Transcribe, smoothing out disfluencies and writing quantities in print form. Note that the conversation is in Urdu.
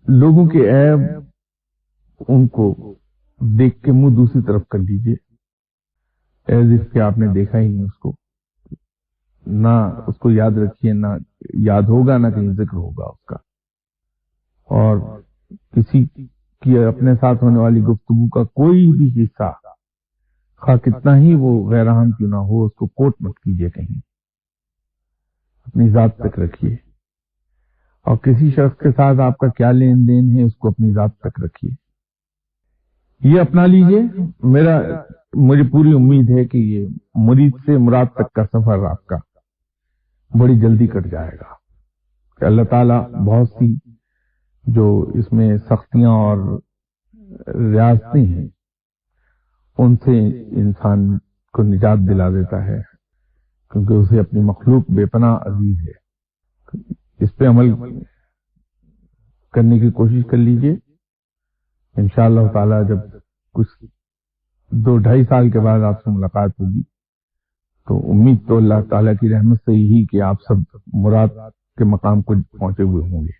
لوگوں کے عیب ان کو دیکھ کے منہ دوسری طرف کر لیجئے، ایز اف کہ آپ نے دیکھا ہی نہیں اس کو، نہ اس کو یاد رکھیے، نہ یاد ہوگا، نہ کہیں ذکر ہوگا اس کا. اور کسی کی اپنے ساتھ ہونے والی گفتگو کا کوئی بھی حصہ، خواہ کتنا ہی وہ غیر اہم کیوں نہ ہو، اس کو کوٹ مت کیجیے، کہیں اپنی ذات تک رکھیے. اور کسی شخص کے ساتھ آپ کا کیا لین دین ہے اس کو اپنی ذات تک رکھیے. یہ اپنا لیجئے. مجھے پوری امید ہے کہ یہ مرید سے مراد تک کا سفر آپ کا بڑی جلدی کٹ جائے گا، کہ اللہ تعالیٰ بہت سی جو اس میں سختیاں اور ریاستیں ہیں ان سے انسان کو نجات دلا دیتا ہے، کیونکہ اسے اپنی مخلوق بے پناہ عزیز ہے. اس پہ عمل کرنے کی کوشش کر لیجئے. انشاءاللہ تعالی جب کچھ 2-2.5 سال کے بعد آپ سے ملاقات ہوگی تو امید تو اللہ تعالیٰ کی رحمت سے ہی کہ آپ سب مراد کے مقام کو پہنچے ہوئے ہوں گے.